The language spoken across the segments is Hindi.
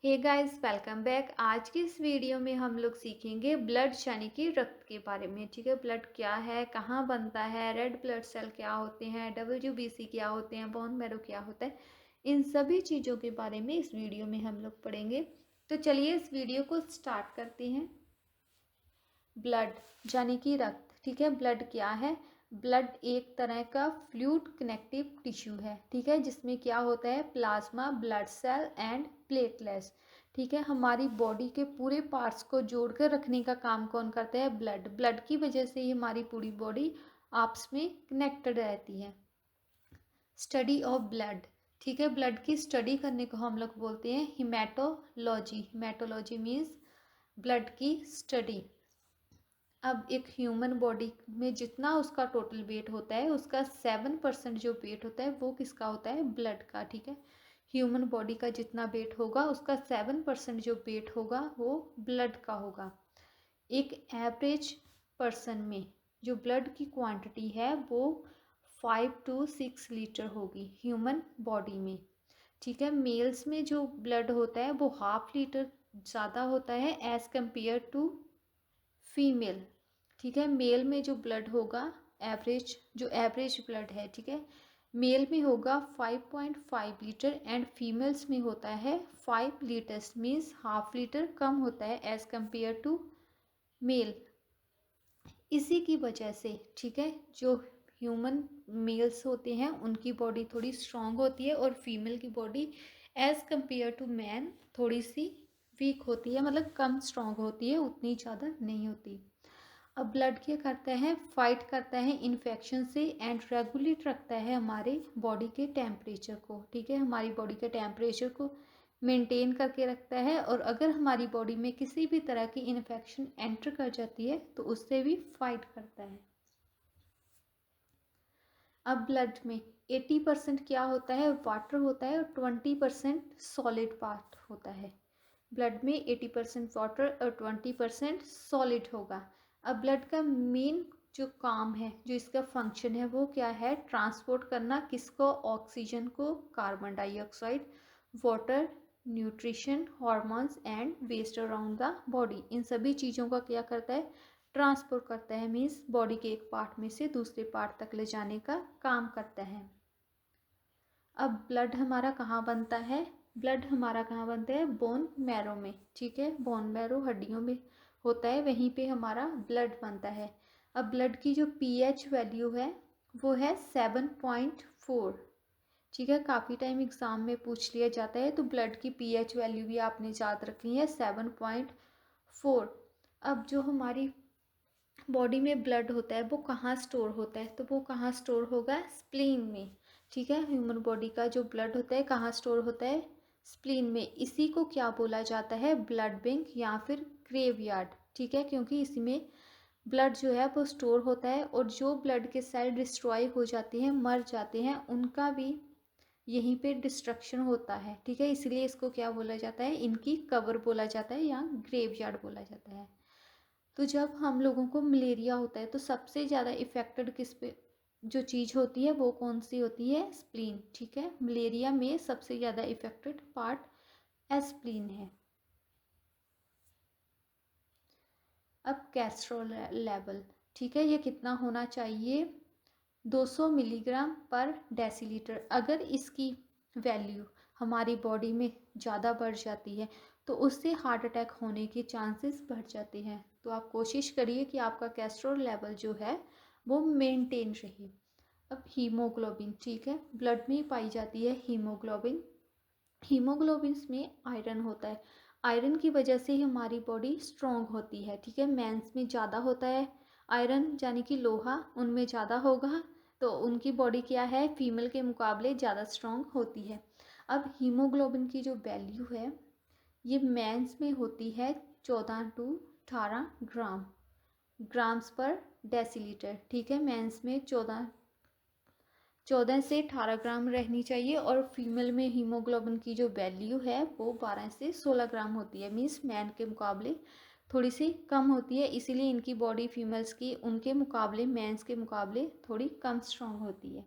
Hey guys, welcome back. आज की इस वीडियो में हम लोग सीखेंगे ब्लड यानी कि रक्त के बारे में। ठीक है, ब्लड क्या है, कहाँ बनता है, रेड ब्लड सेल क्या होते हैं, डब्ल्यूबीसी क्या होते हैं, बोन मैरो क्या होता है, इन सभी चीज़ों के बारे में इस वीडियो में हम लोग पढ़ेंगे। तो चलिए इस वीडियो को स्टार्ट करते हैं। ब्लड यानी कि रक्त। ठीक है, ब्लड क्या है? ब्लड एक तरह का फ्लूइड कनेक्टिव टिश्यू है। ठीक है, जिसमें क्या होता है, plasma, blood cell and platelets. ठीक है, हमारी बॉडी के पूरे पार्ट्स को जोड़कर रखने का काम कौन करता है? ब्लड। ब्लड की वजह से ही हमारी पूरी बॉडी आपस में कनेक्टेड रहती है। Study of blood. ठीक है, ब्लड की स्टडी करने को हम लोग बोलते हैं हिमेटोलॉजी। हिमेटोलॉजी मीन्स ब्लड की स्टडी। अब एक ह्यूमन बॉडी में जितना उसका टोटल वेट होता है, उसका 7% जो वेट होता है वो किसका होता है? ब्लड का। ठीक है, ह्यूमन बॉडी का जितना वेट होगा उसका 7% जो वेट होगा वो ब्लड का होगा। एक एवरेज पर्सन में जो ब्लड की क्वांटिटी है वो 5 to 6 लीटर होगी ह्यूमन बॉडी में। ठीक है, मेल्स में जो ब्लड होता है वो 1/2 लीटर ज़्यादा होता है एज़ कम्पेयर टू फीमेल। ठीक है, मेल में जो ब्लड होगा, एवरेज ब्लड है, ठीक है, मेल में होगा 5.5 लीटर एंड फीमेल्स में होता है 5 लीटर्स, मीन्स 1/2 लीटर कम होता है एज कंपेयर टू मेल। इसी की वजह से, ठीक है, जो ह्यूमन मेल्स होते हैं उनकी बॉडी थोड़ी स्ट्रांग होती है और फीमेल की body as compare to man थोड़ी सी वीक होती है, मतलब कम स्ट्रांग होती है, उतनी ज़्यादा नहीं होती। अब ब्लड क्या करता है? फाइट करता है इन्फेक्शन से एंड रेगुलेट रखता है हमारे बॉडी के टेम्परेचर को। ठीक है, हमारी बॉडी के टेम्परेचर को मेंटेन करके रखता है, और अगर हमारी बॉडी में किसी भी तरह की इन्फेक्शन एंटर कर जाती है तो उससे भी फाइट करता है। अब ब्लड में 80% क्या होता है? वाटर होता है और 20% सॉलिड पार्ट होता है। ब्लड में 80% वाटर और 20% सॉलिड होगा। अब ब्लड का मेन जो काम है, जो इसका फंक्शन है, वो क्या है? ट्रांसपोर्ट करना। किसको? ऑक्सीजन को, carbon dioxide, water, nutrition, hormones and waste around the body. इन सभी चीज़ों का क्या करता है? ट्रांसपोर्ट करता है, मीन्स बॉडी के एक पार्ट में से दूसरे पार्ट तक ले जाने का काम करता है। अब ब्लड हमारा कहाँ बनता है? ब्लड हमारा कहाँ बनता है? बोन मैरो में। ठीक है, बोन मैरो हड्डियों में होता है, वहीं पे हमारा ब्लड बनता है। अब ब्लड की जो पीएच वैल्यू है वो है 7.4। ठीक है, काफ़ी टाइम एग्ज़ाम में पूछ लिया जाता है, तो ब्लड की पीएच वैल्यू भी आपने याद रखनी है, 7.4। अब जो हमारी बॉडी में ब्लड होता है वो कहाँ स्टोर होता है? तो वो कहाँ स्टोर होगा? स्प्लीन में। ठीक है, ह्यूमन बॉडी का जो ब्लड होता है कहाँ स्टोर होता है? स्प्लीन में। इसी को क्या बोला जाता है? ब्लड बैंक या फिर ग्रेवयार्ड। ठीक है, क्योंकि इसी में ब्लड जो है वो स्टोर होता है, और जो ब्लड के सेल डिस्ट्रॉय हो जाते हैं, मर जाते हैं, उनका भी यहीं पे डिस्ट्रक्शन होता है। ठीक है, इसलिए इसको क्या बोला जाता है? इनकी कबर बोला जाता है या ग्रेवयार्ड बोला जाता है। तो जब हम लोगों को मलेरिया होता है तो सबसे ज़्यादा इफ़ेक्टेड किस पे जो चीज़ होती है वो कौन सी होती है? स्प्लीन। ठीक है, मलेरिया में सबसे ज़्यादा इफ़ेक्टेड पार्ट स्प्लीन है। अब कैस्ट्रोल लेवल, ठीक है, ये कितना होना चाहिए? 200 मिलीग्राम पर डेसीलीटर। अगर इसकी वैल्यू हमारी बॉडी में ज़्यादा बढ़ जाती है तो उससे हार्ट अटैक होने के चांसेस बढ़ जाते हैं। तो आप कोशिश करिए कि आपका कैस्ट्रोल लेवल जो है वो मेंटेन रहे। अब हीमोग्लोबिन, ठीक है, ब्लड में पाई जाती है हीमोग्लोबिन। हीमोग्लोबिन में आयरन होता है। आयरन की वजह से ही हमारी बॉडी स्ट्रॉन्ग होती है। ठीक है, मेंस में ज़्यादा होता है आयरन, यानी कि लोहा उनमें ज़्यादा होगा, तो उनकी बॉडी क्या है? फीमेल के मुकाबले ज़्यादा स्ट्रॉन्ग होती है। अब हीमोग्लोबिन की जो वैल्यू है ये मेंस में होती है 14 to 18 ग्राम्स पर डेसीलीटर। ठीक है, मेंस में 14 से 18 ग्राम रहनी चाहिए, और फीमेल में हीमोग्लोबिन की जो वैल्यू है वो 12 से 16 ग्राम होती है, मीन्स मैन के मुकाबले थोड़ी सी कम होती है। इसीलिए इनकी बॉडी फीमेल्स की उनके मुकाबले, मेंस के मुकाबले थोड़ी कम स्ट्रॉन्ग होती है।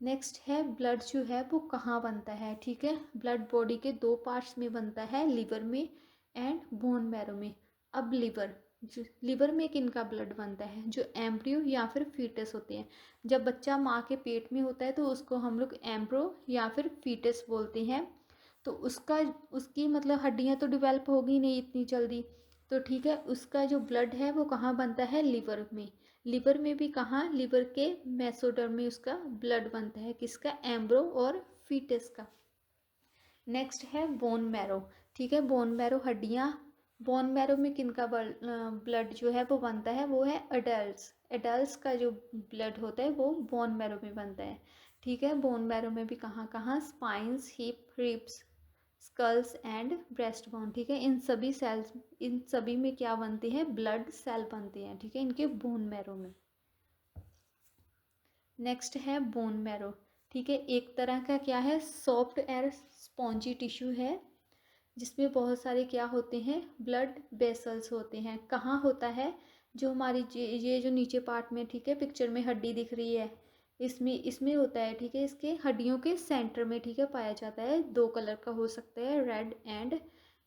नेक्स्ट है ब्लड जो है वो कहाँ बनता है, ठीक है। ब्लड बॉडी के दो पार्ट्स में बनता है, लिवर में एंड बोन मैरो में। अब लिवर में किनका ब्लड बनता है, जो एम्ब्रियो या फिर फीटस होते हैं। जब बच्चा माँ के पेट में होता है तो उसको हम लोग एम्ब्रो या फिर फीटस बोलते हैं। तो उसकी मतलब हड्डियाँ तो डिवेल्प होगी नहीं इतनी जल्दी, तो ठीक है, उसका जो ब्लड है वो कहाँ बनता है, लिवर में। लिवर में भी कहाँ, लिवर के मेसोडर्म में उसका ब्लड बनता है, किसका, एम्ब्रो और फीटस का। नेक्स्ट है बोन मैरो, ठीक है। बोन मैरो हड्डियाँ, बोन मैरो में किनका ब्लड जो है वो बनता है, वो है एडल्ट्स। एडल्ट्स का जो ब्लड होता है वो बोन मैरो में बनता है, ठीक है। बोन मैरो में भी कहाँ कहाँ, spines, hip, ribs, skulls and breast bone, ठीक है। इन सभी में क्या बनते हैं, ब्लड सेल बनते हैं, ठीक है, इनके बोन मैरो में। नेक्स्ट है बोन मैरो, ठीक है। एक तरह का क्या है, सॉफ्ट एयर स्पॉन्जी टिश्यू है, जिसमें बहुत सारे क्या होते हैं, ब्लड वेसल्स होते हैं। कहाँ होता है, जो हमारी ये जो नीचे पार्ट में, ठीक है, पिक्चर में हड्डी दिख रही है, इसमें होता है, ठीक है। इसके हड्डियों के सेंटर में, ठीक है, पाया जाता है। दो कलर का हो सकता है, red and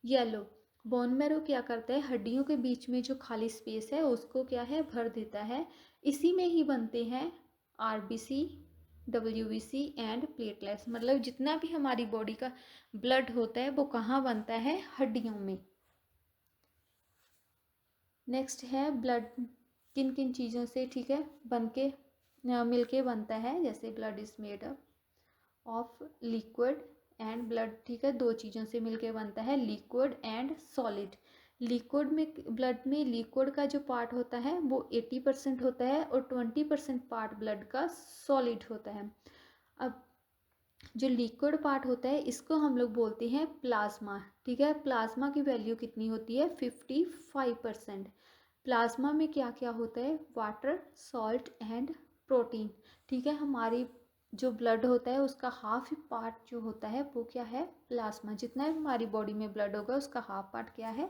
yellow. Bone marrow क्या करता है, हड्डियों के बीच में जो खाली स्पेस है उसको क्या है, भर देता है। इसी में ही बनते हैं आरबीसी, डब्ल्यूबीसी एंड प्लेटलेट्स। मतलब जितना भी हमारी बॉडी का ब्लड होता है वो कहाँ बनता है, हड्डियों में। नेक्स्ट है ब्लड किन किन चीज़ों से, ठीक है, बन के मिलके बनता है। जैसे blood is made up of liquid and blood, ठीक है, दो चीज़ों से मिलके बनता है, लिक्विड एंड सॉलिड। लिक्विड में, ब्लड में लिक्विड का जो पार्ट होता है वो 80% होता है और 20% पार्ट ब्लड का सॉलिड होता है। अब जो लिक्विड पार्ट होता है इसको हम लोग बोलते हैं प्लाज्मा, ठीक है। प्लाज्मा की वैल्यू कितनी होती है, 55%। प्लाज्मा में क्या क्या होता है, वाटर, सॉल्ट एंड प्रोटीन, ठीक है। हमारी जो ब्लड होता है उसका हाफ पार्ट जो होता है वो क्या है, प्लाज्मा। जितना भी हमारी बॉडी में ब्लड होगा उसका हाफ पार्ट क्या है,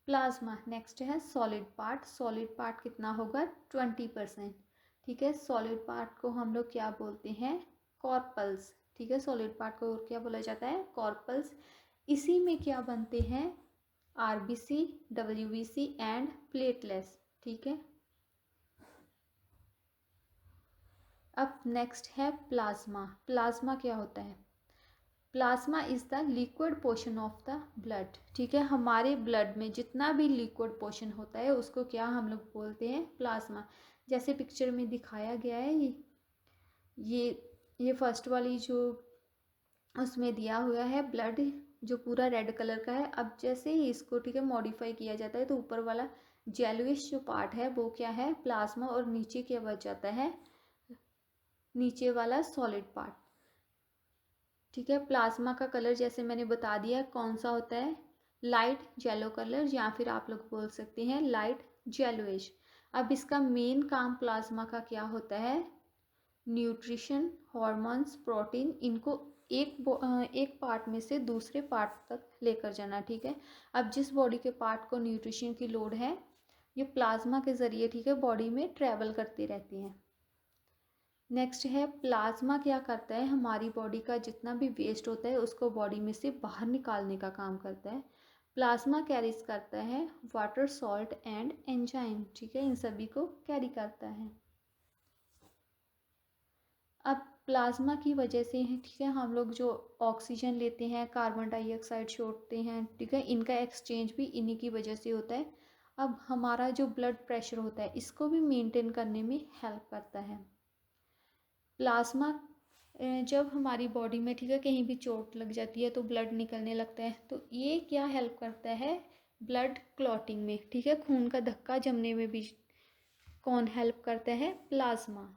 प्लाज्मा। नेक्स्ट है सॉलिड पार्ट, सॉलिड पार्ट कितना होगा, 20%, ठीक है। सॉलिड पार्ट को हम लोग क्या बोलते हैं, कॉर्पल्स, ठीक है। सॉलिड पार्ट को और क्या बोला जाता है, कॉर्पल्स। इसी में क्या बनते हैं, आरबीसी, डब्ल्यूबीसी एंड प्लेटलेट्स, ठीक है। अब नेक्स्ट है प्लाज्मा। प्लाज्मा क्या होता है, plasma is the liquid portion of the blood, ठीक है। हमारे ब्लड में जितना भी लिक्विड पोर्शन होता है उसको क्या हम लोग बोलते हैं, प्लाज्मा। जैसे पिक्चर में दिखाया गया है, ये ये फर्स्ट वाली जो उसमें दिया हुआ है ब्लड, जो पूरा रेड कलर का है। अब जैसे ही इसको, ठीक है, मॉडिफाई किया जाता है तो ऊपर वाला जेलोइश जो पार्ट है वो क्या है, प्लाज्मा, और नीचे क्या बच जाता है, नीचे वाला सॉलिड पार्ट, ठीक है। प्लाज्मा का कलर जैसे मैंने बता दिया कौन सा होता है, लाइट येलो कलर, या फिर आप लोग बोल सकते हैं लाइट येलोइश। अब इसका मेन काम प्लाज्मा का क्या होता है, न्यूट्रिशन, हॉर्मोन्स, प्रोटीन, इनको एक पार्ट में से दूसरे पार्ट तक लेकर जाना, ठीक है। अब जिस बॉडी के पार्ट को न्यूट्रिशन की लोड है, ये प्लाज्मा के ज़रिए, ठीक है, बॉडी में ट्रैवल करती रहती हैं। नेक्स्ट है प्लाज्मा क्या करता है, हमारी बॉडी का जितना भी वेस्ट होता है उसको बॉडी में से बाहर निकालने का काम करता है। प्लाज्मा कैरीज करता है वाटर, सॉल्ट एंड एंजाइम, ठीक है, इन सभी को कैरी करता है। अब प्लाज्मा की वजह से, ठीक है, हम लोग जो ऑक्सीजन लेते हैं, कार्बन डाइऑक्साइड छोड़ते हैं, ठीक है, इनका एक्सचेंज भी इन्हीं की वजह से होता है। अब हमारा जो ब्लड प्रेशर होता है इसको भी मेंटेन करने में हेल्प करता है प्लाज्मा। जब हमारी बॉडी में, ठीक है, कहीं भी चोट लग जाती है तो ब्लड निकलने लगता है, तो ये क्या हेल्प करता है, ब्लड क्लॉटिंग में, ठीक है, खून का धक्का जमने में भी कौन हेल्प करता है, प्लाज्मा।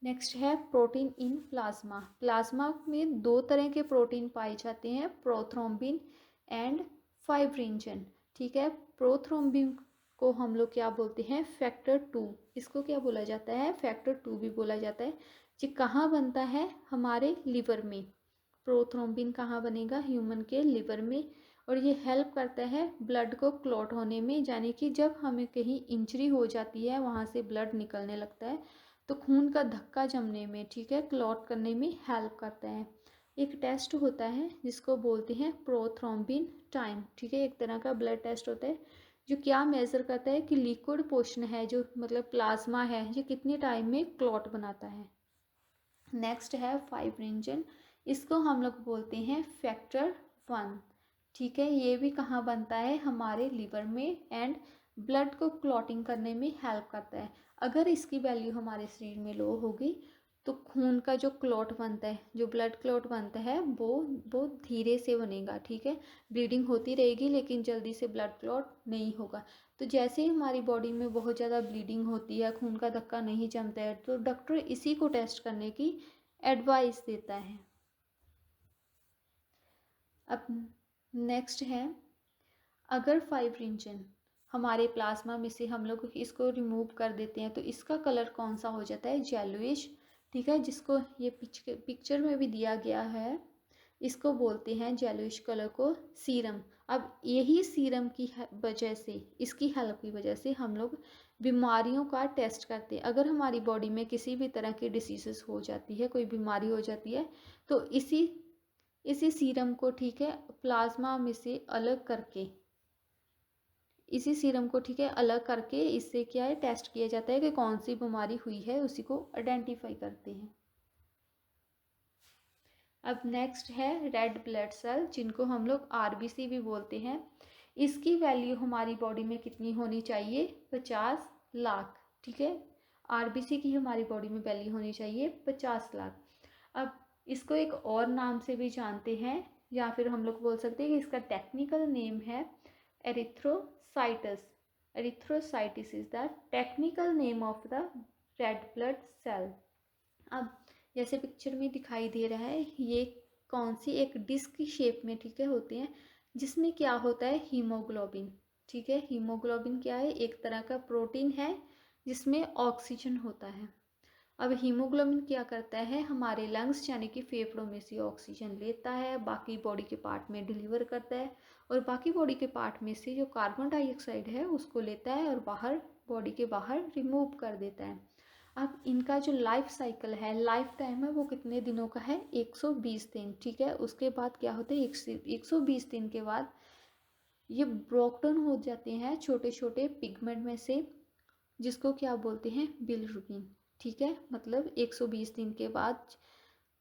नेक्स्ट है प्रोटीन इन प्लाज्मा। प्लाज्मा में दो तरह के प्रोटीन पाए जाते हैं, प्रोथ्रोम्बिन एंड फाइब्रिनजन, ठीक है। प्रोथ्रोम्बिन को हम लोग क्या बोलते हैं, फैक्टर 2, इसको क्या बोला जाता है, फैक्टर 2 भी बोला जाता है। ये कहाँ बनता है, हमारे लिवर में। प्रोथ्रोम्बिन कहाँ बनेगा, ह्यूमन के लिवर में, और ये हेल्प करता है ब्लड को क्लॉट होने में, यानी कि जब हमें कहीं इंजरी हो जाती है वहाँ से ब्लड निकलने लगता है तो खून का धक्का जमने में, ठीक है, क्लॉट करने में हेल्प करता है। एक टेस्ट होता है जिसको बोलते हैं प्रोथ्रोम्बिन टाइम, ठीक है, एक तरह का ब्लड टेस्ट होता है जो क्या मेज़र करता है कि लिक्विड पोर्शन है जो मतलब प्लाज्मा है ये कितने टाइम में क्लॉट बनाता है। नेक्स्ट है फाइब्रिनोजन, इसको हम लोग बोलते हैं फैक्टर 1, ठीक है। ये भी कहाँ बनता है, हमारे लिवर में, एंड ब्लड को क्लॉटिंग करने में हेल्प करता है। अगर इसकी वैल्यू हमारे शरीर में लो होगी तो खून का जो क्लॉट बनता है, जो ब्लड क्लॉट बनता है वो धीरे से बनेगा, ठीक है। ब्लीडिंग होती रहेगी लेकिन जल्दी से ब्लड क्लॉट नहीं होगा। तो जैसे ही हमारी बॉडी में बहुत ज़्यादा ब्लीडिंग होती है, खून का धक्का नहीं जमता है, तो डॉक्टर इसी को टेस्ट करने की एडवाइस देता है। अब नेक्स्ट है, अगर फाइब्रिनोजन हमारे प्लाज्मा में से हम लोग इसको रिमूव कर देते हैं तो इसका कलर कौन सा हो जाता है, जेलोइश, ठीक है, जिसको ये पिक्चर में भी दिया गया है। इसको बोलते हैं जेलोइश कलर को सीरम। अब यही सीरम की वजह से, इसकी हेल्प की वजह से हम लोग बीमारियों का टेस्ट करते हैं। अगर हमारी बॉडी में किसी भी तरह की डिसीजेस हो जाती है, कोई बीमारी हो जाती है, तो इसी सीरम को, ठीक है, प्लाज्मा में से अलग करके, इसी सीरम को, ठीक है, अलग करके इससे क्या है, टेस्ट किया जाता है कि कौन सी बीमारी हुई है, उसी को आइडेंटिफाई करते हैं। अब नेक्स्ट है रेड ब्लड सेल, जिनको हम लोग आरबीसी भी बोलते हैं। इसकी वैल्यू हमारी बॉडी में कितनी होनी चाहिए, 50 लाख, ठीक है। आरबीसी की हमारी बॉडी में वैल्यू होनी चाहिए 50 लाख। अब इसको एक और नाम से भी जानते हैं, या फिर हम लोग बोल सकते हैं कि इसका टेक्निकल नेम है erythrocytes. Erythrocytes is the technical name of the red blood cell. अब जैसे पिक्चर में दिखाई दे रहा है, ये कौन सी एक डिस्क की शेप में, ठीक है, होते हैं, जिसमें क्या होता है, हीमोग्लोबिन, ठीक है। हीमोग्लोबिन क्या है, एक तरह का प्रोटीन है जिसमें ऑक्सीजन होता है। अब हीमोग्लोबिन क्या करता है, हमारे लंग्स यानी कि फेफड़ों में से ऑक्सीजन लेता है, बाकी बॉडी के पार्ट में डिलीवर करता है, और बाकी बॉडी के पार्ट में से जो कार्बन डाइऑक्साइड है उसको लेता है और बाहर, बॉडी के बाहर रिमूव कर देता है। अब इनका जो लाइफ साइकिल है, लाइफ टाइम है, वो कितने दिनों का है, 120 दिन, ठीक है। उसके बाद क्या होता है, 120 दिन के बाद ये ब्रोक डाउन हो जाते हैं छोटे छोटे पिगमेंट में से, जिसको क्या बोलते हैं, बिलिरुबिन, ठीक है। मतलब 120 दिन के बाद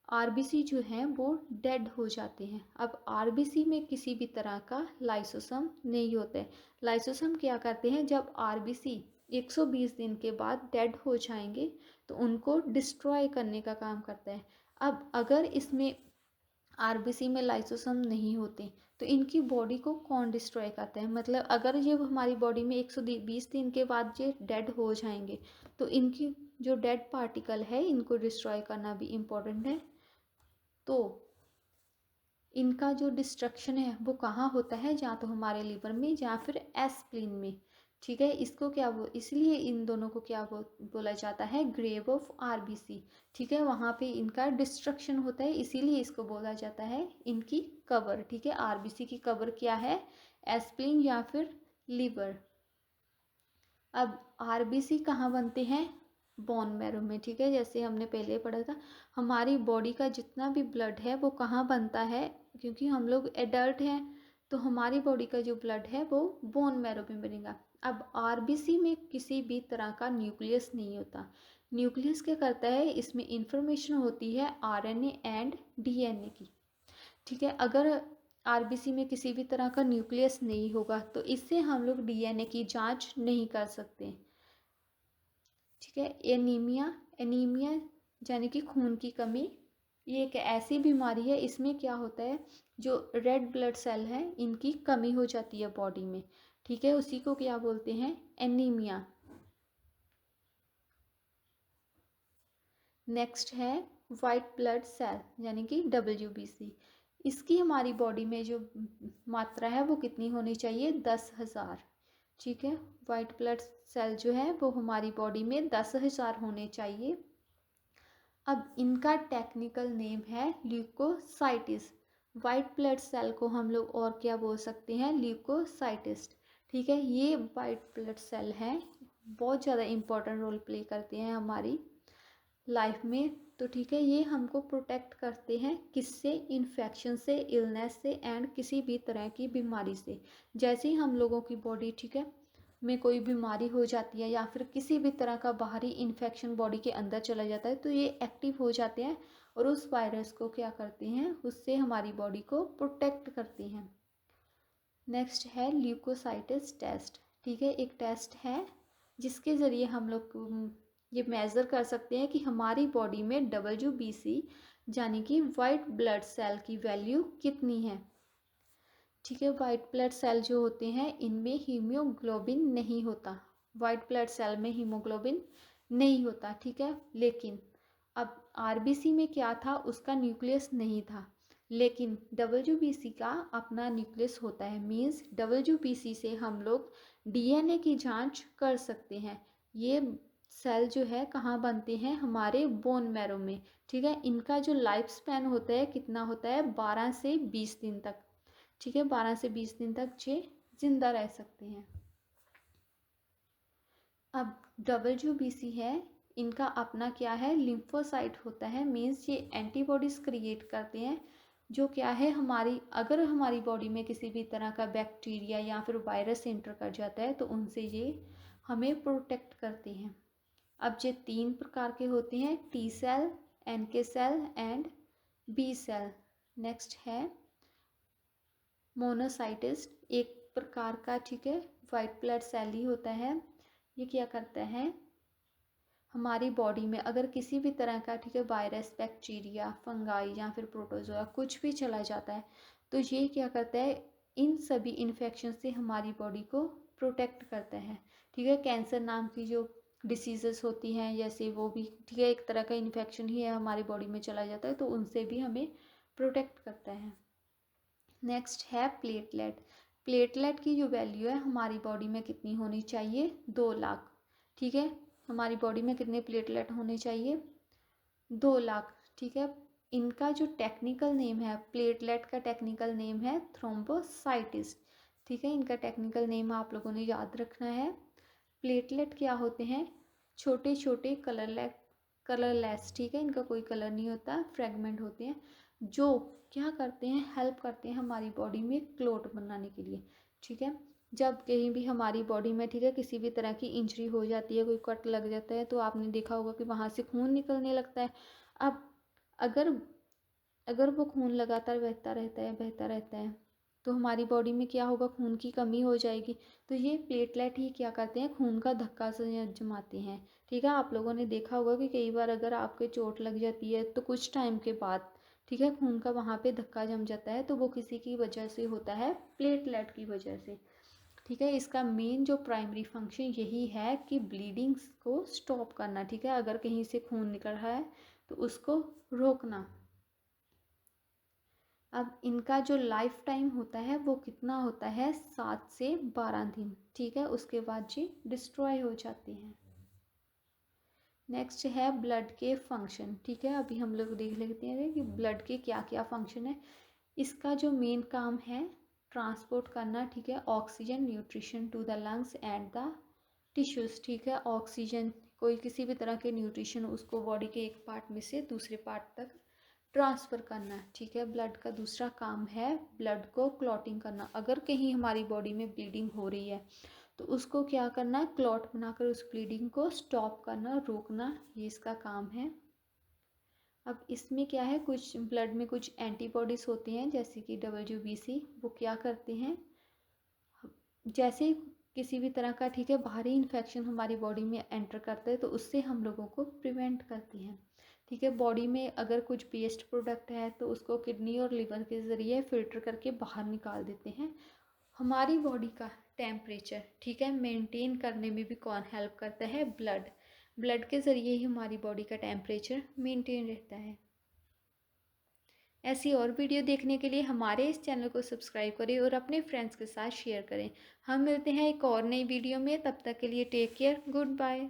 आरबीसी जो हैं वो डेड हो जाते हैं। अब आरबीसी में किसी भी तरह का लाइसोसोम नहीं होता है। लाइसोसोम क्या करते हैं, जब आरबीसी 120 दिन के बाद डेड हो जाएंगे तो उनको डिस्ट्रॉय करने का काम करता है। अब अगर इसमें आरबीसी में लाइसोसोम नहीं होते तो इनकी बॉडी को कौन डिस्ट्रॉय करता है, मतलब अगर ये हमारी बॉडी में 120 दिन के बाद ये डेड हो जाएंगे तो इनकी जो डेड पार्टिकल है इनको डिस्ट्रॉय करना भी इम्पोर्टेंट है। तो इनका जो डिस्ट्रक्शन है वो कहाँ होता है, या तो हमारे लिवर में या फिर एस्प्लीन में, ठीक है। इसको क्या इसलिए इन दोनों को क्या बोला जाता है, ग्रेव ऑफ आरबीसी, ठीक है। वहाँ पे इनका डिस्ट्रक्शन होता है, इसीलिए इसको बोला जाता है इनकी कबर, ठीक है। आरबीसी की कबर क्या है, एस्प्लीन या फिर लिवर। अब आरबीसी कहाँ बनते हैं, बोन मैरो में, ठीक है। जैसे हमने पहले पढ़ा था, हमारी बॉडी का जितना भी ब्लड है वो कहाँ बनता है, क्योंकि हम लोग एडल्ट हैं तो हमारी बॉडी का जो ब्लड है वो बोन मैरो में बनेगा। अब आरबीसी में किसी भी तरह का न्यूक्लियस नहीं होता। न्यूक्लियस क्या करता है, इसमें इंफॉर्मेशन होती है आरएनए एंड डीएनए की, ठीक है। अगर आरबीसी में किसी भी तरह का न्यूक्लियस नहीं होगा तो इससे हम लोग डीएनए की जांच नहीं कर सकते, ठीक है। एनीमिया, एनीमिया यानी कि खून की कमी, ये एक ऐसी बीमारी है, इसमें क्या होता है, जो रेड ब्लड सेल है इनकी कमी हो जाती है बॉडी में, ठीक है। उसी को क्या बोलते हैं, एनीमिया। नेक्स्ट है वाइट ब्लड सेल यानी कि WBC। इसकी हमारी बॉडी में जो मात्रा है वो कितनी होनी चाहिए, 10,000, ठीक है। वाइट ब्लड सेल जो है वो हमारी बॉडी में 10,000 होने चाहिए। अब इनका टेक्निकल नेम है ल्यूकोसाइटिस। वाइट ब्लड सेल को हम लोग और क्या बोल सकते हैं, ल्यूकोसाइटिस, ठीक है। ये वाइट ब्लड सेल हैं, बहुत ज़्यादा इम्पोर्टेंट रोल प्ले करते हैं हमारी लाइफ में। तो ठीक है, ये हमको प्रोटेक्ट करते हैं किससे? इन्फेक्शन से, इलनेस से एंड किसी भी तरह की बीमारी से। जैसे ही हम लोगों की बॉडी ठीक है में कोई बीमारी हो जाती है या फिर किसी भी तरह का बाहरी इन्फेक्शन बॉडी के अंदर चला जाता है तो ये एक्टिव हो जाते हैं और उस वायरस को क्या करते हैं? उससे हमारी बॉडी को प्रोटेक्ट करते हैं। नेक्स्ट है ल्यूकोसाइटिस टेस्ट। ठीक है, एक टेस्ट है जिसके ज़रिए हम लोग ये मेज़र कर सकते हैं कि हमारी बॉडी में WBC यानी कि वाइट ब्लड सेल की वैल्यू कितनी है। ठीक है, वाइट ब्लड सेल जो होते हैं इनमें हीमोग्लोबिन नहीं होता, वाइट ब्लड सेल में हीमोग्लोबिन नहीं होता। ठीक है, लेकिन अब RBC में क्या था? उसका न्यूक्लियस नहीं था, लेकिन WBC का अपना न्यूक्लियस होता है। मीन्स WBC से हम लोग DNA की जांच कर सकते हैं। ये सेल जो है कहाँ बनते हैं? हमारे बोन मैरो में। ठीक है, इनका जो लाइफ स्पैन होता है कितना होता है? 12 से 20 दिन तक। ठीक है, 12 से 20 दिन तक ये जिंदा रह सकते हैं। अब WBC है, इनका अपना क्या है? लिम्फोसाइट होता है। मीन्स ये एंटीबॉडीज क्रिएट करते हैं जो क्या है हमारी, अगर हमारी बॉडी में किसी भी तरह का बैक्टीरिया या फिर वायरस एंटर कर जाता है तो उनसे ये हमें प्रोटेक्ट करते हैं। अब ये 3 प्रकार के होते हैं, T cell, NK cell and B cell. Next है मोनोसाइटिस, एक प्रकार का ठीक है वाइट ब्लड सेल ही होता है। ये क्या करता है? हमारी बॉडी में अगर किसी भी तरह का ठीक है वायरस, बैक्टीरिया, फंगाई या फिर प्रोटोजोआ कुछ भी चला जाता है तो ये क्या करता है? इन सभी इन्फेक्शन से हमारी बॉडी को प्रोटेक्ट करता है। ठीक है, कैंसर नाम की जो डिसीजेस होती हैं जैसे वो भी ठीक है एक तरह का इन्फेक्शन ही है, हमारी बॉडी में चला जाता है तो उनसे भी हमें प्रोटेक्ट करता है। नेक्स्ट है प्लेटलेट। प्लेटलेट की जो वैल्यू है हमारी बॉडी में कितनी होनी चाहिए? 2 लाख। ठीक है, हमारी बॉडी में कितने प्लेटलेट होने चाहिए? 2 लाख। ठीक है, इनका जो टेक्निकल नेम है, प्लेटलेट का टेक्निकल नेम है थ्रोम्बोसाइटिस। ठीक है, इनका टेक्निकल नेम आप लोगों ने याद रखना है। प्लेटलेट क्या होते हैं? छोटे छोटे कलरलेस, ठीक है, इनका कोई कलर नहीं होता, फ्रेगमेंट होते हैं जो क्या करते हैं? हेल्प करते हैं हमारी बॉडी में क्लोट बनाने के लिए। ठीक है, जब कहीं भी हमारी बॉडी में ठीक है किसी भी तरह की इंजरी हो जाती है, कोई कट लग जाता है तो आपने देखा होगा कि वहाँ से खून निकलने लगता है। अब अगर अगर वो खून लगातार बहता रहता है तो हमारी बॉडी में क्या होगा? खून की कमी हो जाएगी। तो ये प्लेटलेट ही क्या करते हैं? खून का धक्का जमाते हैं। ठीक है, आप लोगों ने देखा होगा कि कई बार अगर आपके चोट लग जाती है तो कुछ टाइम के बाद ठीक है खून का वहाँ पे धक्का जम जाता है तो वो किसी की वजह से होता है? प्लेटलेट की वजह से। ठीक है, इसका मेन जो प्राइमरी फंक्शन यही है कि ब्लीडिंग्स को स्टॉप करना। ठीक है, अगर कहीं से खून निकल रहा है तो उसको रोकना। अब इनका जो लाइफ टाइम होता है वो कितना होता है? 7 से 12 दिन। ठीक है, उसके बाद ये डिस्ट्रॉय हो जाते हैं। नेक्स्ट है ब्लड के फंक्शन। ठीक है, अभी हम लोग देख लेते हैं कि ब्लड के क्या क्या फंक्शन है। इसका जो मेन काम है ट्रांसपोर्ट करना। ठीक है, oxygen nutrition to the lungs and the tissues. ठीक है, ऑक्सीजन कोई किसी भी तरह के न्यूट्रिशन उसको बॉडी के एक पार्ट में से दूसरे पार्ट तक ट्रांसफ़र करना। ठीक है, ब्लड का दूसरा काम है ब्लड को क्लॉटिंग करना। अगर कहीं हमारी बॉडी में ब्लीडिंग हो रही है तो उसको क्या करना? क्लॉट बनाकर उस ब्लीडिंग को स्टॉप करना, रोकना, ये इसका काम है। अब इसमें क्या है, कुछ ब्लड में कुछ एंटीबॉडीज़ होती हैं जैसे कि WBC, वो क्या करते हैं? जैसे किसी भी तरह का ठीक है बाहरी इन्फेक्शन हमारी बॉडी में एंटर करता है तो उससे हम लोगों को प्रिवेंट करती हैं। ठीक है, बॉडी में अगर कुछ वेस्ट प्रोडक्ट है तो उसको किडनी और लिवर के ज़रिए फिल्टर करके बाहर निकाल देते हैं। हमारी बॉडी का टेम्परेचर ठीक है मेंटेन करने में भी कौन हेल्प करता है? ब्लड। ब्लड के ज़रिए ही हमारी बॉडी का टेम्परेचर मेंटेन रहता है। ऐसी और वीडियो देखने के लिए हमारे इस चैनल को सब्सक्राइब करें और अपने फ्रेंड्स के साथ शेयर करें। हम मिलते हैं एक और नई वीडियो में, तब तक के लिए टेक केयर, गुड बाय।